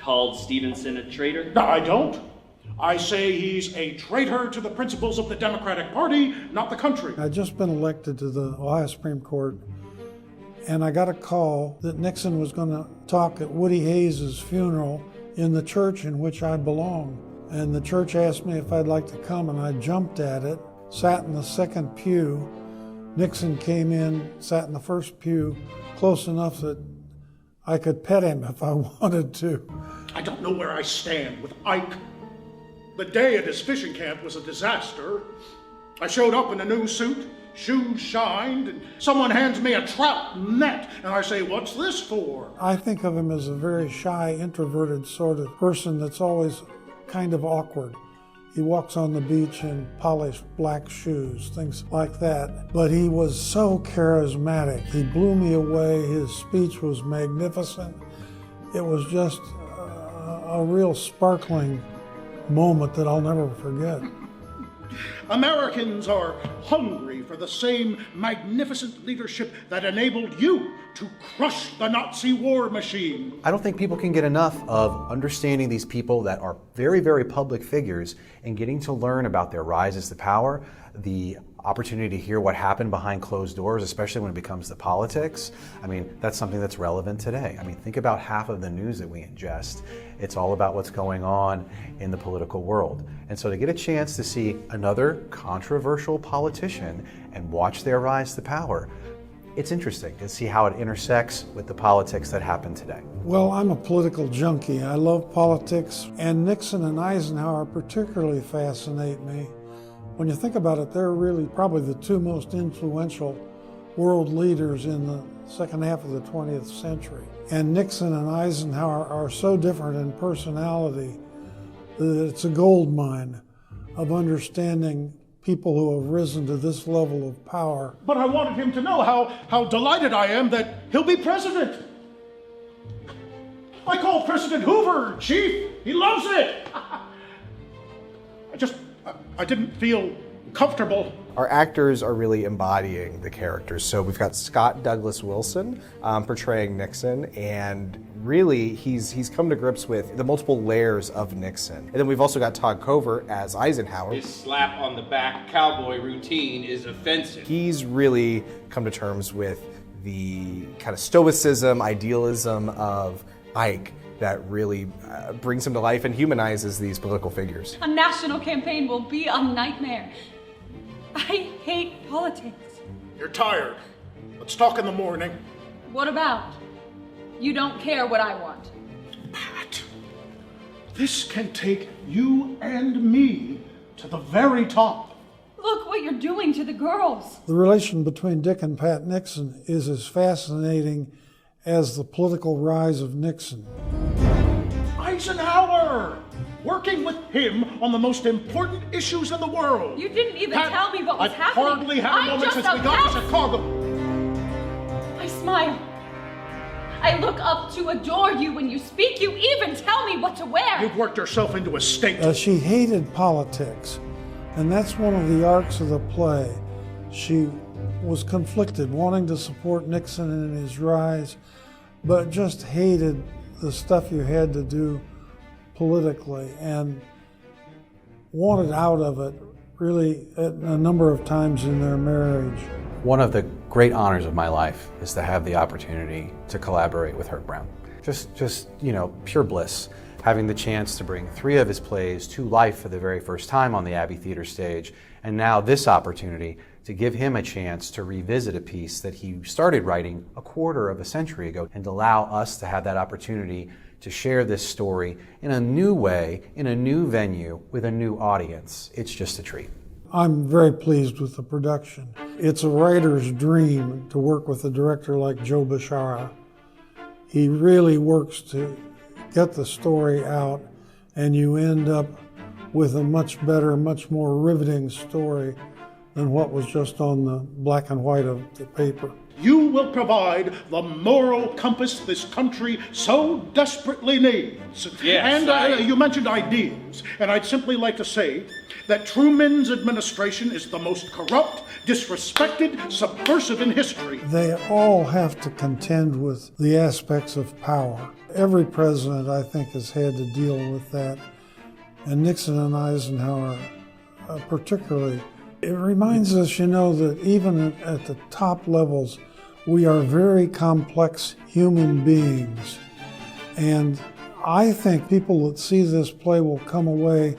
called Stevenson a traitor? No, I don't. I say he's a traitor to the principles of the Democratic Party, not the country. I'd just been elected to the Ohio Supreme Court, and I got a call that Nixon was going to talk at Woody Hayes' funeral in the church in which I belong. And the church asked me if I'd like to come, and I jumped at it, sat in the second pew. Nixon came in, sat in the first pew, close enough that I could pet him if I wanted to. I don't know where I stand with Ike. The day at his fishing camp was a disaster. I showed up in a new suit, shoes shined, and someone hands me a trout net, and I say, "What's this for?" I think of him as a very shy, introverted sort of person that's always kind of awkward. He walks on the beach in polished black shoes, things like that. But he was so charismatic. He blew me away. His speech was magnificent. It was just a real sparkling moment that I'll never forget. Americans are hungry for the same magnificent leadership that enabled you to crush the Nazi war machine. I don't think people can get enough of understanding these people that are very, very public figures and getting to learn about their rises to power, the opportunity to hear what happened behind closed doors, especially when it becomes the politics. I mean, that's something that's relevant today. I mean, think about half of the news that we ingest. It's all about what's going on in the political world. And so to get a chance to see another controversial politician and watch their rise to power, it's interesting to see how it intersects with the politics that happen today. Well, I'm a political junkie. I love politics, and Nixon and Eisenhower particularly fascinate me. When you think about it, they're really probably the two most influential world leaders in the second half of the 20th century. And Nixon and Eisenhower are so different in personality that it's a gold mine of understanding people who have risen to this level of power. But I wanted him to know how delighted I am that he'll be president. I call President Hoover, Chief. He loves it. I didn't feel comfortable. Our actors are really embodying the characters. So we've got Scott Douglas Wilson portraying Nixon, and really he's come to grips with the multiple layers of Nixon. And then we've also got Todd Covert as Eisenhower. His slap on the back cowboy routine is offensive. He's really come to terms with the kind of stoicism, idealism of Ike that really brings him to life and humanizes these political figures. A national campaign will be a nightmare. I hate politics. You're tired. Let's talk in the morning. What about? You don't care what I want. Pat, this can take you and me to the very top. Look what you're doing to the girls. The relation between Dick and Pat Nixon is as fascinating as the political rise of Nixon. Eisenhower! Working with him on the most important issues in the world. You didn't even Pat, tell me what was I've happening. hardly had a moment since we got to Chicago. I smile. I look up to adore you. When you speak, you even tell me what to wear. You've worked yourself into a state. She hated politics, and that's one of the arcs of the play. She was conflicted, wanting to support Nixon in his rise, but just hated the stuff you had to do politically and wanted out of it really at a number of times in their marriage. One of the great honors of my life is to have the opportunity to collaborate with Herb Brown. Just pure bliss. Having the chance to bring 3 of his plays to life for the very first time on the Abbey Theater stage, and now this opportunity to give him a chance to revisit a piece that he started writing a quarter of a century ago, and allow us to have that opportunity to share this story in a new way, in a new venue, with a new audience. It's just a treat. I'm very pleased with the production. It's a writer's dream to work with a director like Joe Bishara. He really works to get the story out, and you end up with a much better, much more riveting story than what was just on the black and white of the paper. you will provide the moral compass this country so desperately needs. Yes, And you mentioned ideals, and I'd simply like to say that Truman's administration is the most corrupt, disrespected, subversive in history. They all have to contend with the aspects of power. Every president, I think, has had to deal with that. And Nixon and Eisenhower, particularly. It reminds us, that even at the top levels, we are very complex human beings. And I think people that see this play will come away,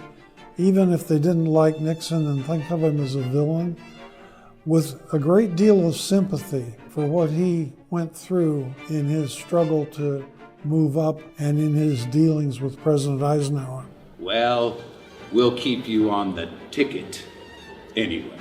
even if they didn't like Nixon and think of him as a villain, with a great deal of sympathy for what he went through in his struggle to move up and in his dealings with President Eisenhower. Well, we'll keep you on the ticket anyway.